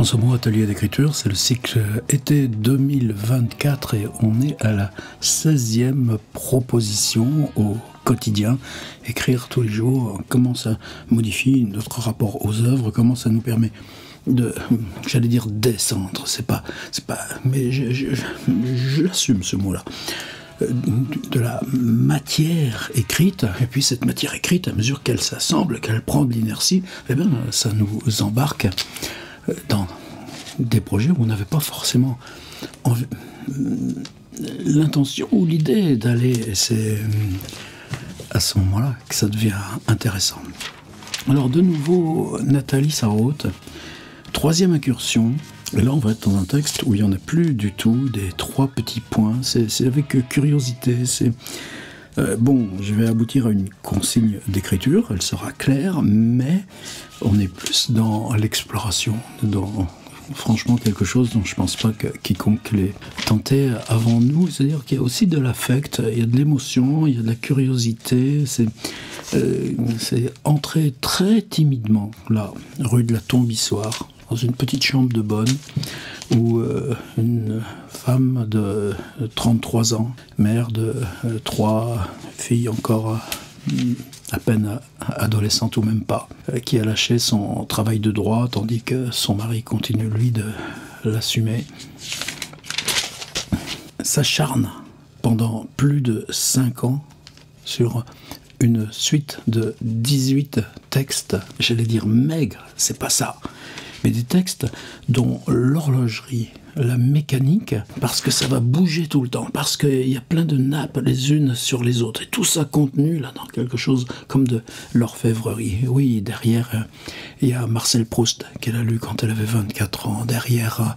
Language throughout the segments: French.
François Brault, atelier d'écriture, c'est le cycle été 2024 et on est à la 16e proposition au quotidien. Écrire tous les jours, comment ça modifie notre rapport aux œuvres, comment ça nous permet de, j'allais dire descendre, c'est pas, mais je l'assume ce mot-là. De la matière écrite, et puis cette matière écrite, à mesure qu'elle s'assemble, qu'elle prend de l'inertie, eh bien, ça nous embarque dans des projets où on n'avait pas forcément l'intention ou l'idée d'aller. C'est à ce moment-là que ça devient intéressant. Alors de nouveau, Nathalie Sarraute, 3e incursion. Et là, on va être dans un texte où il n'y en a plus du tout des 3 petits points. C'est avec curiosité. Bon, je vais aboutir à une consigne d'écriture. Elle sera claire, mais on est plus dans l'exploration, dans franchement quelque chose dont je ne pense pas que quiconque l'ait tenté avant nous. C'est-à-dire qu'il y a aussi de l'affect, il y a de l'émotion, il y a de la curiosité. C'est entrer très timidement, là, rue de la Tombissoire, dans une petite chambre de bonne, où une femme de 33 ans, mère de 3 filles encore à peine adolescentes ou même pas, qui a lâché son travail de droit, tandis que son mari continue, lui, de l'assumer, s'acharne pendant plus de 5 ans sur une suite de 18 textes, j'allais dire maigres, c'est pas ça, mais des textes dont l'horlogerie, la mécanique, parce que ça va bouger tout le temps, parce qu'il y a plein de nappes les unes sur les autres, et tout ça contenu là dans quelque chose comme de l'orfèvrerie. Oui, derrière, il y a Marcel Proust, qu'elle a lu quand elle avait 24 ans, derrière,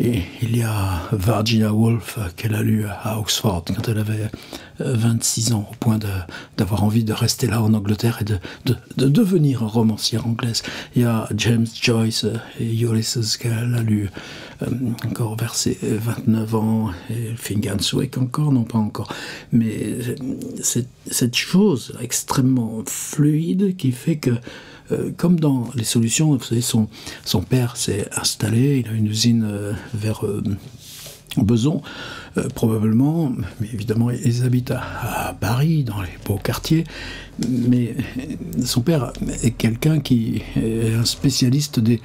et il y a Virginia Woolf, qu'elle a lu à Oxford quand elle avait 26 ans, au point d'avoir envie de rester là en Angleterre et de devenir romancière anglaise. Il y a James Joyce et Ulysses qu'elle a lu encore vers ses 29 ans, et Finganswick encore, non pas encore. Mais c'est cette chose extrêmement fluide qui fait que comme dans les solutions, vous savez, son père s'est installé, il a une usine vers Beson, probablement, mais évidemment ils habitent à Paris, dans les beaux quartiers, mais son père est quelqu'un qui est un spécialiste des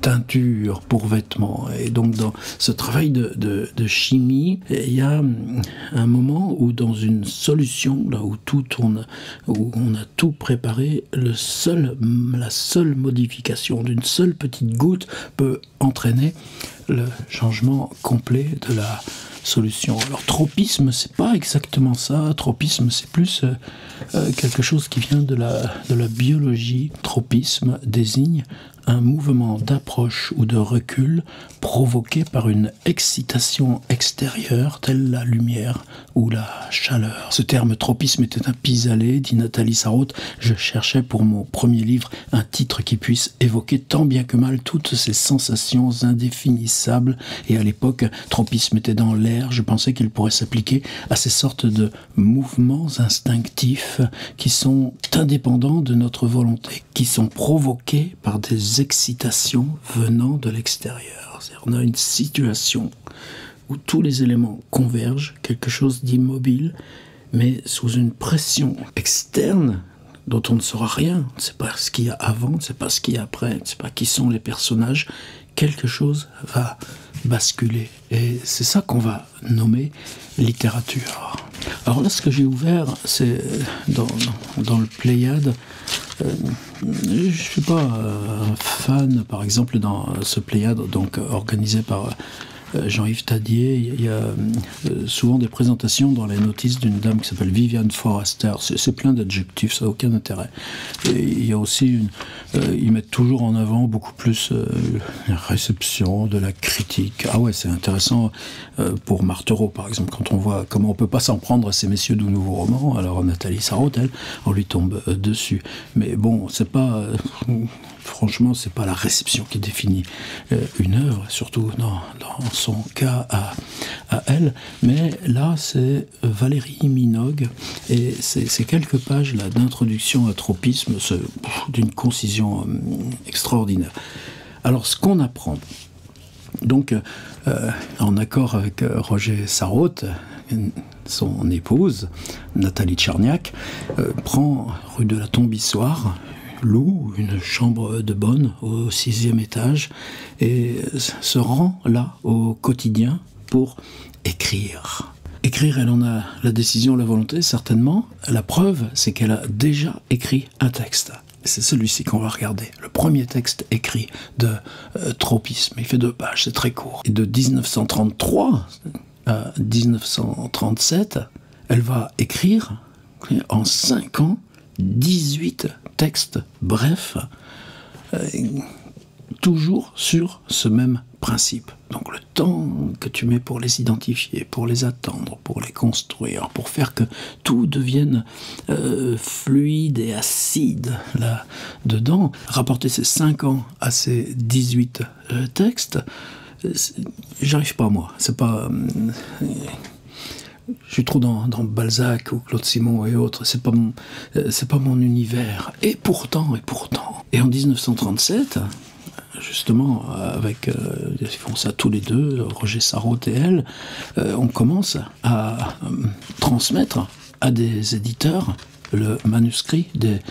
teintures pour vêtements, et donc dans ce travail de chimie, il y a un moment où dans une solution, là où tout tourne, où on a tout préparé, la seule modification d'une seule petite goutte peut entraîner le changement complet de la solution. Alors tropisme, c'est pas exactement ça. Tropisme, c'est plus quelque chose qui vient de la biologie. Tropisme désigne un mouvement d'approche ou de recul provoqué par une excitation extérieure, telle la lumière ou la chaleur. Ce terme tropisme était un pis-aller, dit Nathalie Sarraute. Je cherchais pour mon premier livre un titre qui puisse évoquer tant bien que mal toutes ces sensations indéfinissables. Et à l'époque, tropisme était dans l'air. Je pensais qu'il pourrait s'appliquer à ces sortes de mouvements instinctifs qui sont indépendants de notre volonté, qui sont provoqués par des excitations venant de l'extérieur. On a une situation où tous les éléments convergent, quelque chose d'immobile, mais sous une pression externe dont on ne saura rien. On ne sait pas ce qu'il y a avant, on ne sait pas ce qu'il y a après, on ne sait pas qui sont les personnages. Quelque chose va basculer. Et c'est ça qu'on va nommer littérature. Alors là, ce que j'ai ouvert, c'est dans le Pléiade. Je ne suis pas un fan, par exemple, dans ce Pléiade, donc organisé par Jean-Yves Tadier. Il y a souvent des présentations dans les notices d'une dame qui s'appelle Viviane Forrester. C'est plein d'adjectifs, ça n'a aucun intérêt. Et il y a aussi ils mettent toujours en avant beaucoup plus la réception, de la critique. Ah ouais, c'est intéressant pour Marthereau, par exemple, quand on voit comment on peut pas s'en prendre à ces messieurs du nouveau roman. Alors Nathalie Sarraute, elle, on lui tombe dessus. Mais bon, c'est pas... franchement, c'est pas la réception qui définit une œuvre, surtout dans son cas à elle. Mais là, c'est Valérie Minogue, et c'est quelques pages là d'introduction à tropisme, d'une concision extraordinaire. Alors, ce qu'on apprend, donc, en accord avec Roger Sarraute, son épouse, Nathalie Tcherniak, prend rue de la Tombissoire, loue une chambre de bonne au 6e étage et se rend là au quotidien pour écrire. Écrire, elle en a la décision, la volonté, certainement. La preuve, c'est qu'elle a déjà écrit un texte. C'est celui-ci qu'on va regarder. Le premier texte écrit de Tropisme. Il fait 2 pages, c'est très court. Et de 1933 à 1937, elle va écrire en 5 ans 18 textes brefs, toujours sur ce même principe. Donc le temps que tu mets pour les identifier, pour les attendre, pour les construire, pour faire que tout devienne fluide et acide là-dedans, rapporter ces 5 ans à ces 18 textes, j'arrive pas moi. C'est pas... je suis trop dans Balzac ou Claude Simon et autres, c'est pas mon univers. Et pourtant, et en 1937, justement, avec, ils font ça tous les deux, Roger Sarraute et elle, on commence à transmettre à des éditeurs le manuscrit des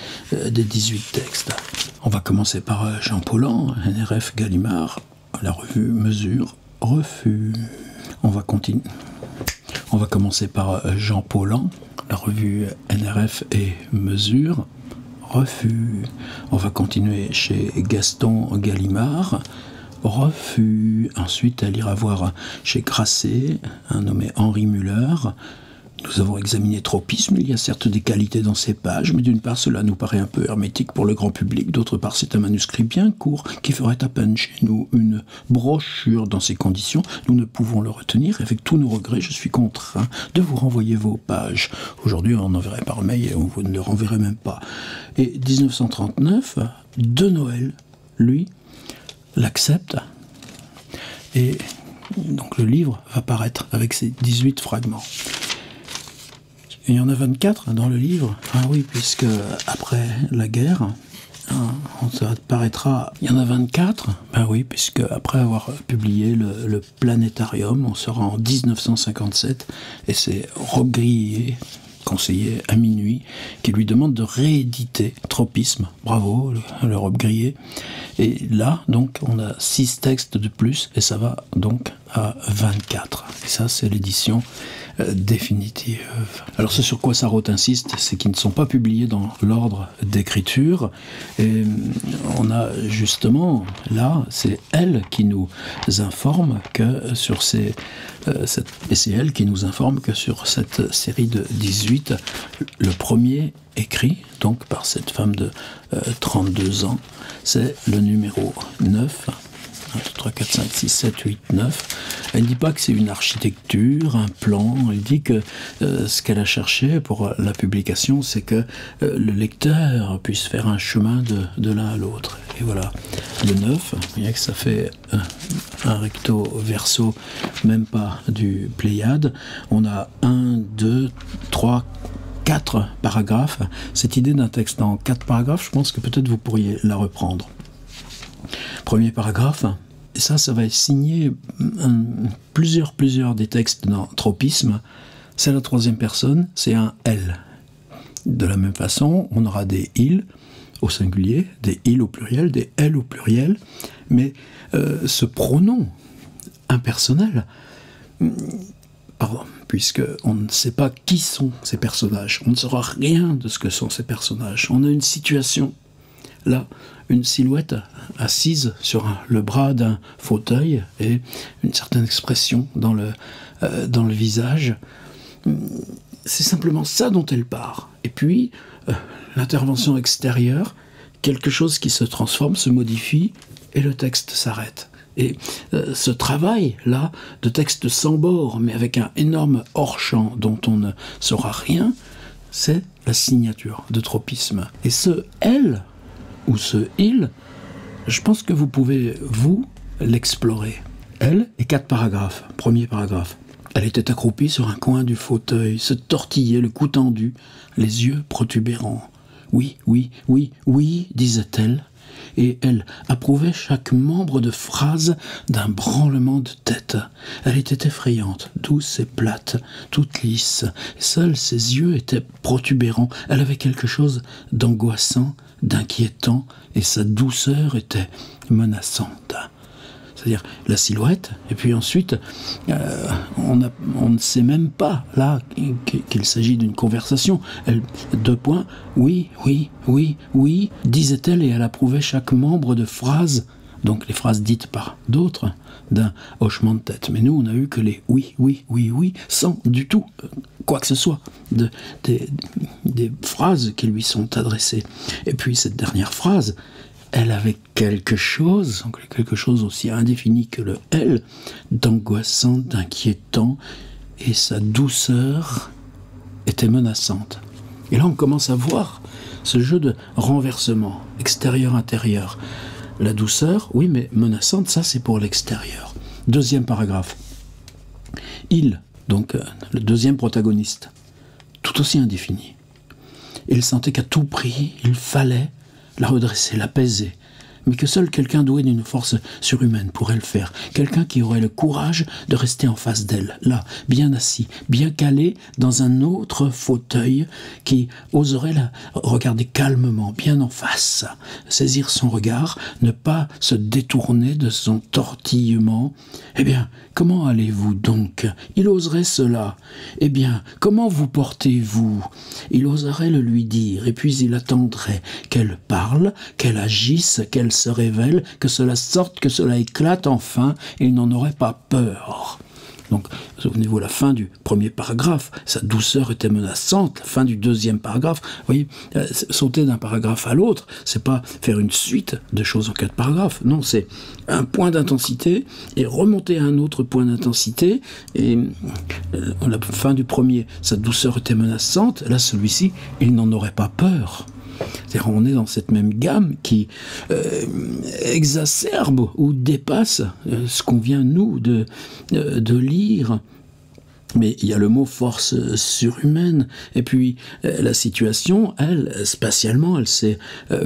18 textes. On va commencer par Jean Paulhan, NRF Gallimard, la revue Mesure, refus. On va commencer par Jean Paulhan, la revue NRF et Mesure, refus. On va continuer chez Gaston Gallimard, refus. Ensuite, elle ira voir chez Grasset, un nommé Henri Muller. Nous avons examiné Tropisme. Il y a certes des qualités dans ces pages, mais d'une part, cela nous paraît un peu hermétique pour le grand public. D'autre part, c'est un manuscrit bien court qui ferait à peine chez nous une brochure dans ces conditions. Nous ne pouvons le retenir. Avec tous nos regrets, je suis contraint de vous renvoyer vos pages. Aujourd'hui, on enverrait par mail et on ne le renverrait même pas. Et 1939, de Noël, lui, l'accepte. Et donc le livre va paraître avec ses 18 fragments. Il y en a 24 dans le livre. Ah oui, puisque après la guerre, ça paraîtra... Il y en a 24. Ben oui, puisque après avoir publié le Planétarium, on sera en 1957, et c'est Rob Grillet, conseiller à minuit, qui lui demande de rééditer Tropisme. Bravo, le Rob Grillet. Et là, donc, on a 6 textes de plus, et ça va donc à 24. Et ça, c'est l'édition définitive. Alors ce sur quoi Sarraute insiste, c'est qu'ils ne sont pas publiés dans l'ordre d'écriture, et on a justement là, c'est elle qui nous informe que sur et c'est elle qui nous informe que sur cette série de 18, le premier écrit donc par cette femme de 32 ans, c'est le numéro 9. 1, 2, 3, 4, 5, 6, 7, 8, 9. Elle ne dit pas que c'est une architecture, un plan. Elle dit que ce qu'elle a cherché pour la publication, c'est que le lecteur puisse faire un chemin de l'un à l'autre. Et voilà, le 9, vous voyez que ça fait un recto verso, même pas du Pléiade. On a 1, 2, 3, 4 paragraphes. Cette idée d'un texte en 4 paragraphes, je pense que peut-être vous pourriez la reprendre. Premier paragraphe, et ça va signer plusieurs des textes dans Tropisme. C'est la 3e personne, c'est un elle. De la même façon, on aura des il au singulier, des il au pluriel, des elle au pluriel, mais ce pronom impersonnel, puisqu'on ne sait pas qui sont ces personnages, on ne saura rien de ce que sont ces personnages. On a une situation, là, une silhouette assise sur le bras d'un fauteuil et une certaine expression dans le visage. C'est simplement ça dont elle part. Et puis, l'intervention extérieure, quelque chose qui se transforme, se modifie, et le texte s'arrête. Et ce travail-là, de texte sans bord, mais avec un énorme hors-champ dont on ne saura rien, c'est la signature de Tropisme. Et ce « elle », ou ce « il », je pense que vous pouvez, vous, l'explorer. Elle et 4 paragraphes. Premier paragraphe. Elle était accroupie sur un coin du fauteuil, se tortillait, le cou tendu, les yeux protubérants. « Oui, oui, oui, oui, disait-elle, et elle approuvait chaque membre de phrase d'un branlement de tête. Elle était effrayante, douce et plate, toute lisse. Seuls ses yeux étaient protubérants. Elle avait quelque chose d'angoissant, d'inquiétant, et sa douceur était menaçante. C'est-à-dire la silhouette, et puis ensuite, on ne sait même pas, là, qu'il s'agit d'une conversation. Elle, 2 points, oui, oui, oui, oui, disait-elle, et elle approuvait chaque membre de phrase, donc les phrases dites par d'autres, d'un hochement de tête. Mais nous, on n'a eu que les oui, oui, oui, oui, sans du tout, quoi que ce soit, des phrases qui lui sont adressées. Et puis cette dernière phrase, elle avait quelque chose aussi indéfini que le elle, d'angoissant, d'inquiétant, et sa douceur était menaçante. Et là, on commence à voir ce jeu de renversement, extérieur-intérieur. La douceur, oui, mais menaçante, ça c'est pour l'extérieur. 2e paragraphe. Il, donc le 2e protagoniste, tout aussi indéfini. Il sentait qu'à tout prix, il fallait la redresser, l'apaiser, mais que seul quelqu'un doué d'une force surhumaine pourrait le faire, quelqu'un qui aurait le courage de rester en face d'elle, là, bien assis, bien calé dans un autre fauteuil, qui oserait la regarder calmement, bien en face, saisir son regard, ne pas se détourner de son tortillement. Eh bien, comment allez-vous donc? Il oserait cela. Eh bien, comment vous portez-vous? Il oserait le lui dire, et puis il attendrait qu'elle parle, qu'elle agisse, qu'elle se révèle, que cela sorte, que cela éclate enfin, et il n'en aurait pas peur. Donc, souvenez-vous, la fin du 1er paragraphe, sa douceur était menaçante. La fin du 2e paragraphe, vous voyez, sauter d'un paragraphe à l'autre, c'est pas faire une suite de choses en 4 paragraphes. Non, c'est un point d'intensité et remonter à un autre point d'intensité. Et la fin du 1er, sa douceur était menaçante. Là, celui-ci, il n'en aurait pas peur. C'est-à-dire, on est dans cette même gamme qui exacerbe ou dépasse ce qu'on vient, nous, de lire. Mais il y a le mot force surhumaine. Et puis, la situation, elle, spatialement, elle s'est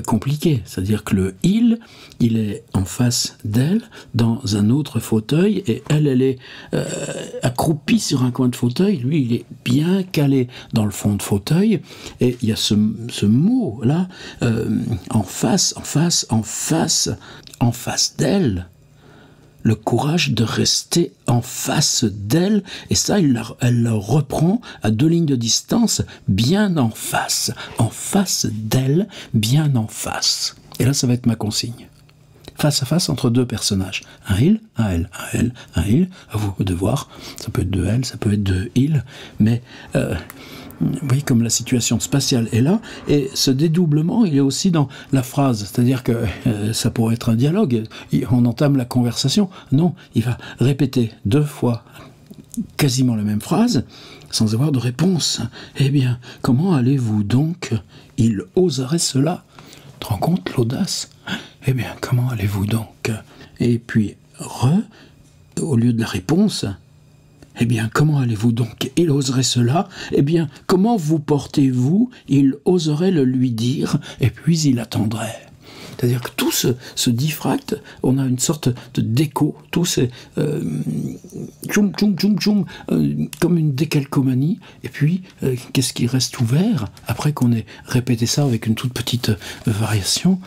compliquée. C'est-à-dire que le il est en face d'elle, dans un autre fauteuil, et elle est accroupie sur un coin de fauteuil. Lui, il est bien calé dans le fond de fauteuil. Et il y a ce mot-là, en face d'elle. Le courage de rester en face d'elle, et ça, elle le reprend à 2 lignes de distance, bien en face d'elle, bien en face. Et là, ça va être ma consigne. Face à face entre 2 personnages. Un il, un elle, un elle, un il. À vous de voir. Ça peut être 2 elle, ça peut être 2 il, mais vous voyez comme la situation spatiale est là, et ce dédoublement, il est aussi dans la phrase, c'est-à-dire que ça pourrait être un dialogue, on entame la conversation, non, il va répéter 2 fois quasiment la même phrase, sans avoir de réponse. Eh bien, comment allez-vous donc? Il oserait cela. Tu te rends compte, l'audace? Eh bien, comment allez-vous donc? Et puis, au lieu de la réponse, eh bien, comment allez-vous donc? Il oserait cela. Eh bien, comment vous portez-vous? Il oserait le lui dire, et puis il attendrait. C'est-à-dire que tout se diffracte, on a une sorte de déco, tout c'est tchoum, tchoum, tchoum, tchoum, comme une décalcomanie, et puis qu'est-ce qui reste ouvert, après qu'on ait répété ça avec une toute petite variation,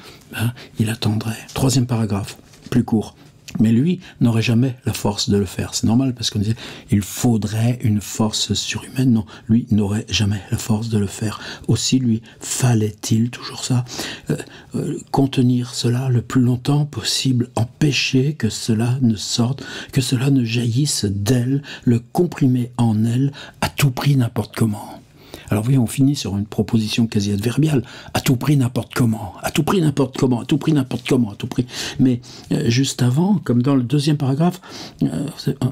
il attendrait. 3e paragraphe, plus court. Mais lui n'aurait jamais la force de le faire. C'est normal parce qu'on disait il faudrait une force surhumaine. Non, lui n'aurait jamais la force de le faire. Aussi lui fallait-il, toujours ça, contenir cela le plus longtemps possible, empêcher que cela ne sorte, que cela ne jaillisse d'elle, le comprimer en elle à tout prix n'importe comment. Alors vous voyez, on finit sur une proposition quasi adverbiale, à tout prix n'importe comment, à tout prix n'importe comment, à tout prix n'importe comment, à tout prix. Mais juste avant, comme dans le 2e paragraphe,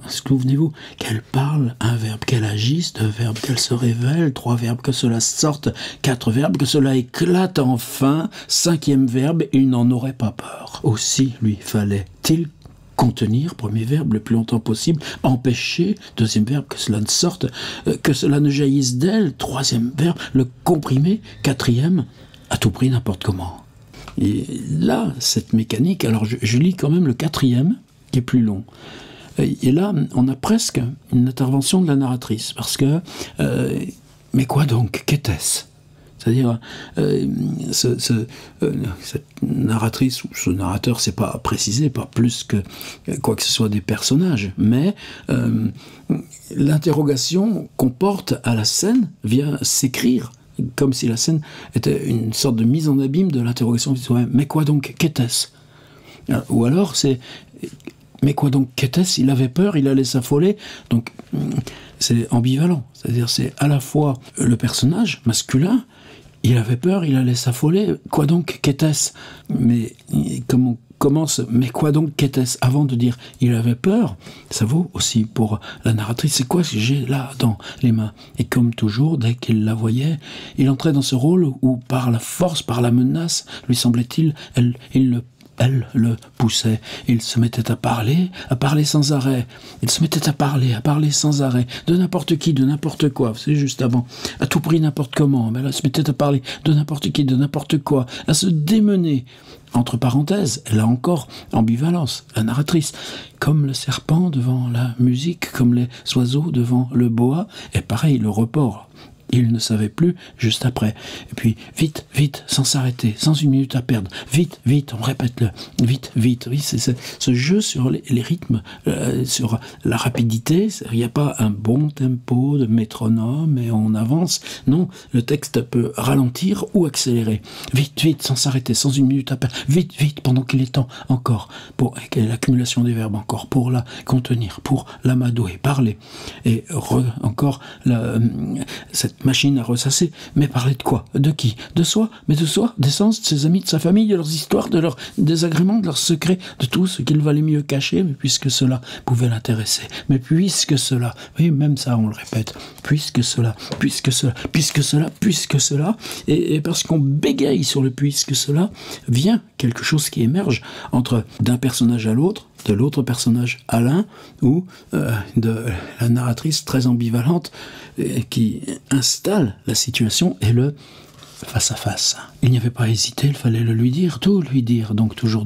souvenez-vous, qu'elle parle, un verbe, qu'elle agisse, 2 verbes, qu'elle se révèle, 3 verbes, que cela sorte, 4 verbes, que cela éclate enfin, 5e verbe, il n'en aurait pas peur. Aussi lui fallait-il contenir, 1er verbe, le plus longtemps possible, empêcher, 2e verbe, que cela ne sorte, que cela ne jaillisse d'elle, 3e verbe, le comprimer, 4e, à tout prix n'importe comment. Et là, cette mécanique, alors je lis quand même le 4e, qui est plus long. Et là, on a presque une intervention de la narratrice, parce que, mais quoi donc, qu'était-ce ? C'est-à-dire, cette narratrice ou ce narrateur, c'est pas précisé, pas plus que quoi que ce soit des personnages, mais l'interrogation qu'on porte à la scène vient s'écrire, comme si la scène était une sorte de mise en abîme de l'interrogation. Mais quoi donc, qu'était-ce ? Ou alors, c'est... Mais quoi donc, qu'était-ce ? Il avait peur, il allait s'affoler. Donc, c'est ambivalent. C'est-à-dire, c'est à la fois le personnage masculin, il avait peur, il allait s'affoler. Quoi donc, qu'était-ce ? Mais comme on commence, mais quoi donc, qu'était-ce ? Avant de dire, il avait peur, ça vaut aussi pour la narratrice. C'est quoi que j'ai là dans les mains ? Et comme toujours, dès qu'il la voyait, il entrait dans ce rôle où, par la force, par la menace, lui semblait-il, elle le poussait. Il se mettait à parler sans arrêt. Il se mettait à parler sans arrêt. De n'importe qui, de n'importe quoi. C'est juste avant. À tout prix, n'importe comment. Mais elle se mettait à parler de n'importe qui, de n'importe quoi. À se démener. Entre parenthèses, là encore, ambivalence, la narratrice. Comme le serpent devant la musique, comme les oiseaux devant le boa. Et pareil, le report. Il ne savait plus juste après. Et puis, vite, vite, sans s'arrêter, sans une minute à perdre. Vite, vite, on répète-le. Vite, vite. Oui, c'est ce jeu sur les rythmes, sur la rapidité. Il n'y a pas un bon tempo de métronome et on avance. Non, le texte peut ralentir ou accélérer. Vite, vite, sans s'arrêter, sans une minute à perdre. Vite, vite, pendant qu'il est temps encore, pour l'accumulation des verbes encore, pour la contenir, pour l'amadouer, parler. Et encore, cette machine à ressasser, mais parler de quoi ? De qui ? De soi ? Mais de soi, des sens, de ses amis, de sa famille, de leurs histoires, de leurs désagréments, de leurs secrets, de tout ce qu'il valait mieux cacher, mais puisque cela pouvait l'intéresser. Mais puisque cela, oui, même ça on le répète, puisque cela, puisque cela, puisque cela, puisque cela, et parce qu'on bégaye sur le puisque cela, vient quelque chose qui émerge entre d'un personnage à l'autre, de l'autre personnage à l'un, ou de la narratrice très ambivalente qui installe la situation et le face à face. Il n'y avait pas à hésiter, il fallait le lui dire, tout lui dire, donc toujours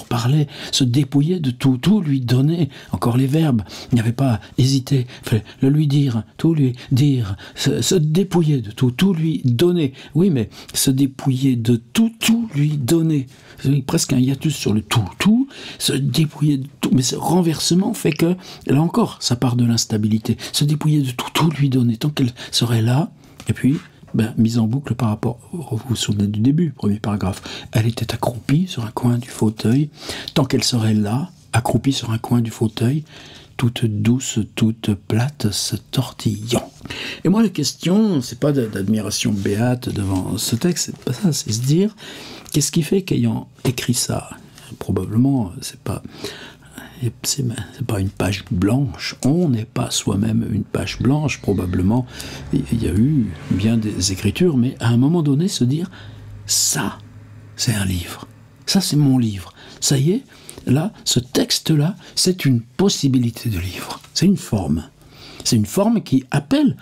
parler, se dépouiller de tout, tout lui donner, encore les verbes, il n'y avait pas à hésiter, il fallait le lui dire, tout lui dire, se dépouiller de tout, tout lui donner. Oui, mais se dépouiller de tout, tout lui donner. C'est presque un hiatus sur le tout, se dépouiller de tout, mais ce renversement fait que, là encore, ça part de l'instabilité, se dépouiller de tout, tout lui donner, tant qu'elle serait là, et puis, mise en boucle par rapport, vous vous souvenez du début, premier paragraphe, elle était accroupie sur un coin du fauteuil, tant qu'elle serait là, accroupie sur un coin du fauteuil, toute douce, toute plate, se tortillant. Et moi, la question, c'est pas d'admiration béate devant ce texte, c'est pas ça, c'est se dire, qu'est-ce qui fait qu'ayant écrit ça, probablement, c'est pas une page blanche, on n'est pas soi-même une page blanche, probablement, il y a eu bien des écritures, mais à un moment donné, se dire, ça, c'est un livre, ça, c'est mon livre, ça y est, là, ce texte-là, c'est une possibilité de livre, c'est une forme qui appelle,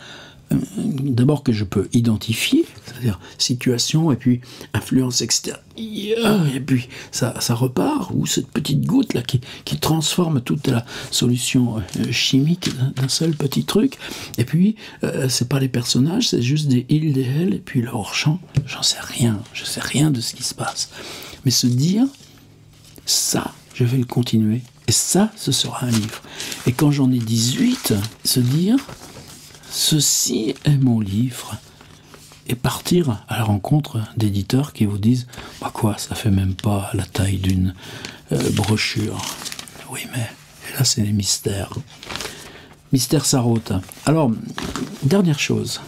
d'abord que je peux identifier, c'est-à-dire situation et puis influence extérieure, et puis ça repart, ou cette petite goutte là qui transforme toute la solution chimique d'un seul petit truc, et puis c'est pas les personnages, c'est juste des ils, des elles, et puis le hors-champ, je sais rien de ce qui se passe. Mais se dire, ça, je vais le continuer, et ça, ce sera un livre. Et quand j'en ai 18, se dire, ceci est mon livre, et partir à la rencontre d'éditeurs qui vous disent quoi, ça fait même pas la taille d'une brochure. Oui, mais là c'est les mystères. Mystère Sarraute. Alors, dernière chose.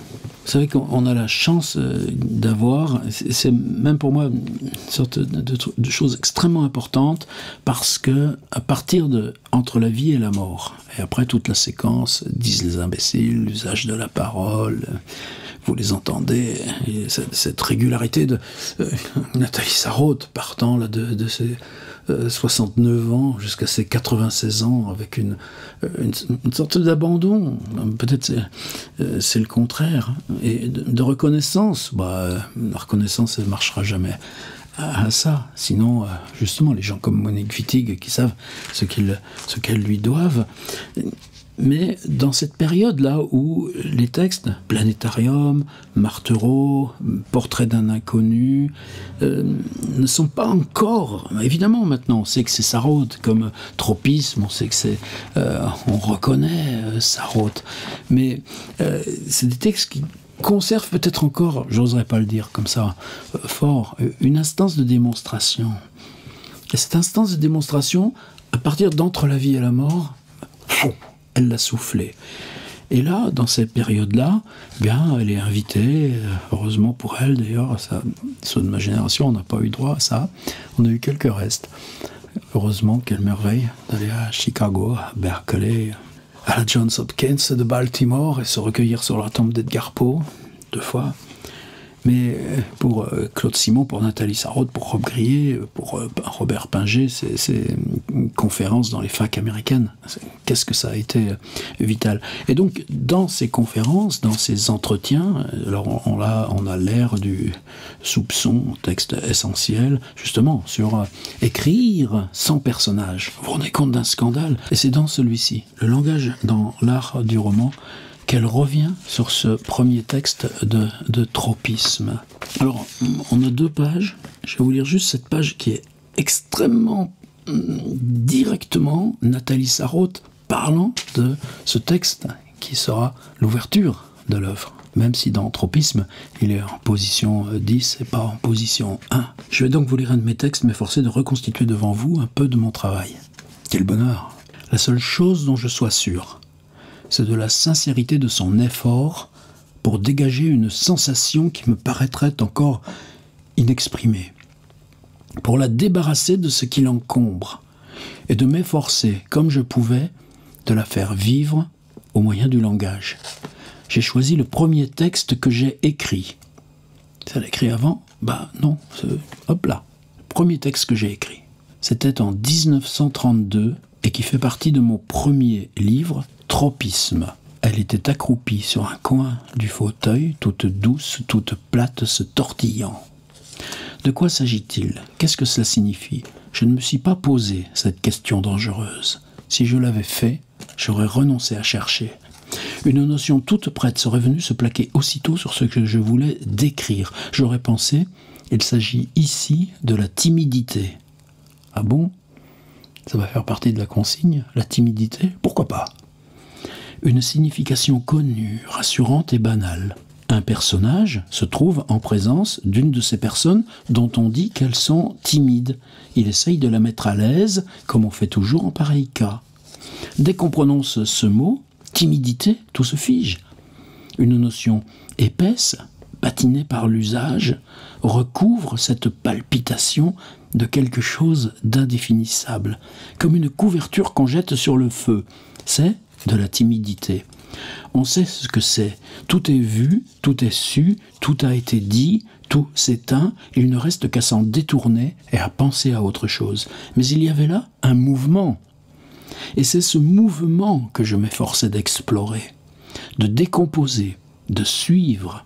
Vous savez qu'on a la chance d'avoir, c'est même pour moi une sorte de chose extrêmement importante, parce que à partir de entre la vie et la mort, et après toute la séquence, disent les imbéciles, l'usage de la parole, vous les entendez, et cette régularité de Nathalie Sarraute partant là, de ses 69 ans jusqu'à ses 96 ans avec une sorte d'abandon, peut-être c'est le contraire, et de reconnaissance. La reconnaissance elle ne marchera jamais à ça. Sinon, justement, les gens comme Monique Wittig qui savent ce qu'elles lui doivent. Mais dans cette période-là où les textes, Planétarium, Marthereau, Portrait d'un inconnu, ne sont pas encore... Évidemment, maintenant, on sait que c'est Sarraute, comme Tropisme, on sait que c'est... on reconnaît Sarraute. Mais c'est des textes qui conservent peut-être encore, j'oserais pas le dire comme ça, fort, une instance de démonstration. Et cette instance de démonstration, à partir d'Entre la vie et la mort, elle l'a soufflé. Et là, dans cette période-là, bien, elle est invitée, heureusement pour elle d'ailleurs, ceux de ma génération, on n'a pas eu droit à ça, on a eu quelques restes. Heureusement, quelle merveille d'aller à Chicago, à Berkeley, à la Johns Hopkins de Baltimore et se recueillir sur la tombe d'Edgar Poe, 2 fois. Mais pour Claude Simon, pour Nathalie Sarraute, pour Rob Grier, pour Robert Pinger, c'est une conférence dans les facs américaines. Qu'est-ce que ça a été vital. Et donc, dans ces conférences, dans ces entretiens, alors on a l'ère du soupçon, texte essentiel, justement, sur écrire sans personnage. Vous vous rendez compte d'un scandale? Et c'est dans celui-ci, le langage dans l'art du roman, qu'elle revient sur ce premier texte de Tropisme. Alors, on a 2 pages. Je vais vous lire juste cette page qui est extrêmement directement Nathalie Sarraute parlant de ce texte qui sera l'ouverture de l'œuvre. Même si dans Tropisme, il est en position 10 et pas en position 1. Je vais donc vous lire un de mes textes, m'efforcer de reconstituer devant vous un peu de mon travail. Quel bonheur! La seule chose dont je sois sûr, c'est de la sincérité de son effort pour dégager une sensation qui me paraîtrait encore inexprimée, pour la débarrasser de ce qui l'encombre, et de m'efforcer, comme je pouvais, de la faire vivre au moyen du langage. J'ai choisi le premier texte que j'ai écrit. Ça l'a écrit avant? Bah non, hop là, le premier texte que j'ai écrit. C'était en 1932 et qui fait partie de mon premier livre, Tropisme. Elle était accroupie sur un coin du fauteuil, toute douce, toute plate, se tortillant. De quoi s'agit-il? Qu'est-ce que cela signifie? Je ne me suis pas posé cette question dangereuse. Si je l'avais fait, j'aurais renoncé à chercher. Une notion toute prête serait venue se plaquer aussitôt sur ce que je voulais décrire. J'aurais pensé, il s'agit ici de la timidité. Ah bon? Ça va faire partie de la consigne, la timidité? Pourquoi pas? Une signification connue, rassurante et banale. Un personnage se trouve en présence d'une de ces personnes dont on dit qu'elles sont timides. Il essaye de la mettre à l'aise, comme on fait toujours en pareil cas. Dès qu'on prononce ce mot, timidité, tout se fige. Une notion épaisse, patinée par l'usage, recouvre cette palpitation de quelque chose d'indéfinissable, comme une couverture qu'on jette sur le feu. C'est de la timidité. On sait ce que c'est. Tout est vu, tout est su, tout a été dit, tout s'éteint, il ne reste qu'à s'en détourner et à penser à autre chose. Mais il y avait là un mouvement. Et c'est ce mouvement que je m'efforçais d'explorer, de décomposer, de suivre.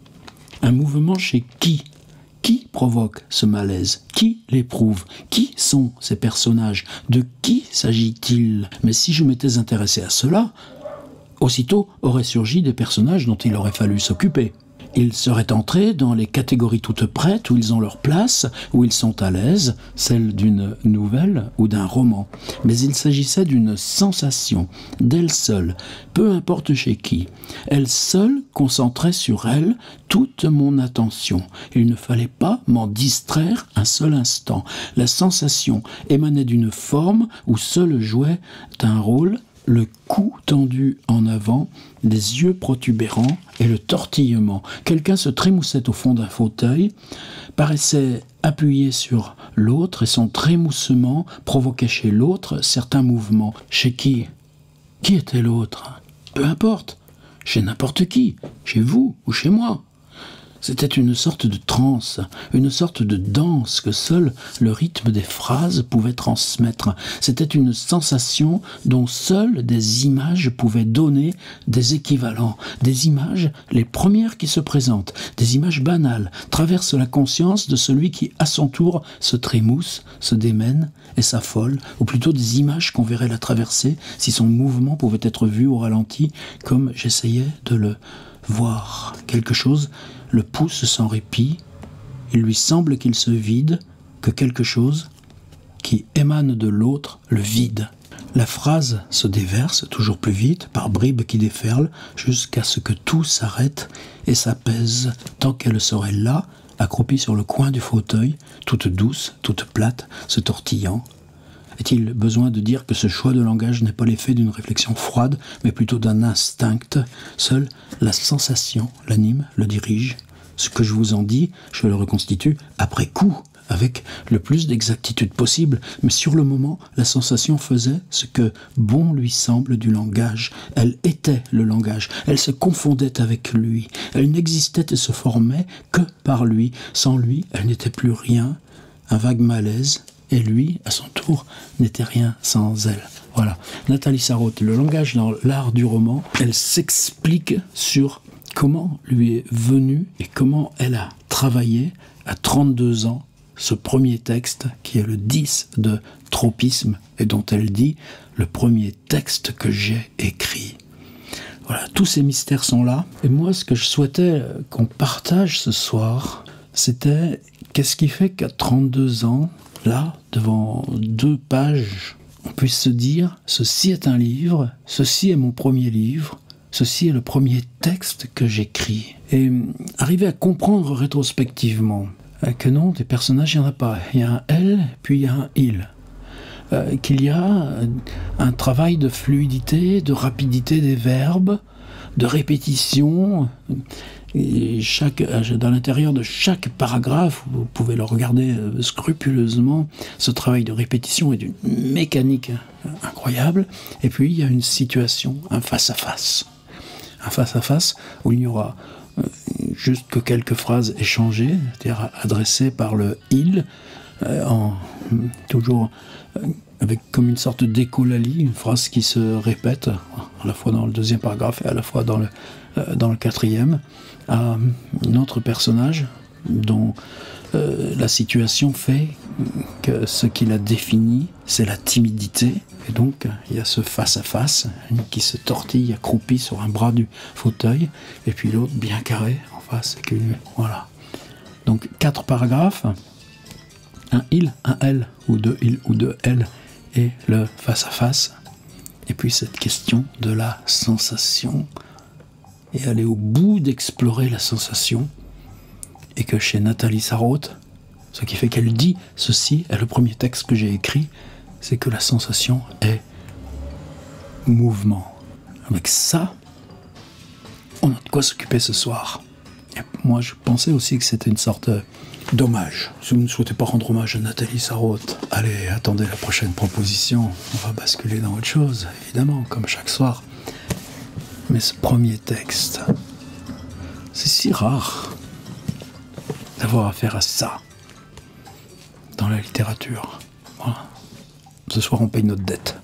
Un mouvement chez qui? Qui provoque ce malaise? Qui l'éprouve? Qui sont ces personnages? De qui s'agit-il? Mais si je m'étais intéressé à cela, aussitôt auraient surgi des personnages dont il aurait fallu s'occuper. Ils seraient entrés dans les catégories toutes prêtes, où ils ont leur place, où ils sont à l'aise, celle d'une nouvelle ou d'un roman. Mais il s'agissait d'une sensation, d'elle seule, peu importe chez qui. Elle seule concentrait sur elle toute mon attention. Il ne fallait pas m'en distraire un seul instant. La sensation émanait d'une forme où seul jouait un rôle, le cou tendu en avant, les yeux protubérants et le tortillement. Quelqu'un se trémoussait au fond d'un fauteuil, paraissait appuyé sur l'autre et son trémoussement provoquait chez l'autre certains mouvements. Chez qui? Qui était l'autre? Peu importe. Chez n'importe qui. Chez vous ou chez moi. C'était une sorte de transe, une sorte de danse que seul le rythme des phrases pouvait transmettre. C'était une sensation dont seules des images pouvaient donner des équivalents. Des images, les premières qui se présentent, des images banales, traversent la conscience de celui qui, à son tour, se trémousse, se démène et s'affole, ou plutôt des images qu'on verrait la traverser si son mouvement pouvait être vu au ralenti, comme j'essayais de le voir. Quelque chose le pousse sans répit, il lui semble qu'il se vide, que quelque chose qui émane de l'autre le vide. La phrase se déverse toujours plus vite, par bribes qui déferlent, jusqu'à ce que tout s'arrête et s'apaise, tant qu'elle serait là, accroupie sur le coin du fauteuil, toute douce, toute plate, se tortillant. Est-il besoin de dire que ce choix de langage n'est pas l'effet d'une réflexion froide, mais plutôt d'un instinct? Seule la sensation l'anime, le dirige. Ce que je vous en dis, je le reconstitue après coup, avec le plus d'exactitude possible, mais sur le moment, la sensation faisait ce que bon lui semble du langage. Elle était le langage, elle se confondait avec lui, elle n'existait et se formait que par lui. Sans lui, elle n'était plus rien, un vague malaise, et lui, à son tour, n'était rien sans elle. Voilà. Nathalie Sarraute, le langage dans l'art du roman, elle s'explique sur comment lui est venu et comment elle a travaillé à 32 ans ce premier texte qui est le 10 de Tropisme et dont elle dit « le premier texte que j'ai écrit ». Voilà, tous ces mystères sont là. Et moi, ce que je souhaitais qu'on partage ce soir, c'était qu'est-ce qui fait qu'à 32 ans, là, devant 2 pages, on puisse se dire « ceci est un livre, ceci est mon premier livre ». Ceci est le premier texte que j'écris. Et arriver à comprendre rétrospectivement que non, des personnages, il n'y en a pas. Il y a un elle, puis il y a un il. Qu'il y a un travail de fluidité, de rapidité des verbes, de répétition. Et dans l'intérieur de chaque paragraphe, vous pouvez le regarder scrupuleusement, ce travail de répétition est d'une mécanique incroyable. Et puis il y a une situation, un face-à-face. Un face-à-face où il n'y aura juste que quelques phrases échangées, c'est-à-dire adressées par le « il », toujours avec comme une sorte d'écholalie, une phrase qui se répète, à la fois dans le 2e paragraphe et à la fois dans le 4e, à un autre personnage dont la situation fait que ce qui la définit, c'est la timidité. Et donc, il y a ce face-à-face qui se tortille accroupi sur un bras du fauteuil, et puis l'autre bien carré en face. Voilà. Donc, 4 paragraphes, un il, un elle, ou 2 il ou 2 elle, et le face-à-face. Et puis cette question de la sensation, et aller au bout d'explorer la sensation, et que chez Nathalie Sarraute, ce qui fait qu'elle dit « ceci est le premier texte que j'ai écrit », c'est que la sensation est mouvement. Avec ça, on a de quoi s'occuper ce soir. Et moi, je pensais aussi que c'était une sorte d'hommage. Si vous ne souhaitez pas rendre hommage à Nathalie Sarraute, allez, attendez la prochaine proposition. On va basculer dans autre chose, évidemment, comme chaque soir. Mais ce premier texte, c'est si rare d'avoir affaire à ça dans la littérature. Voilà. Ce soir, on paye notre dette.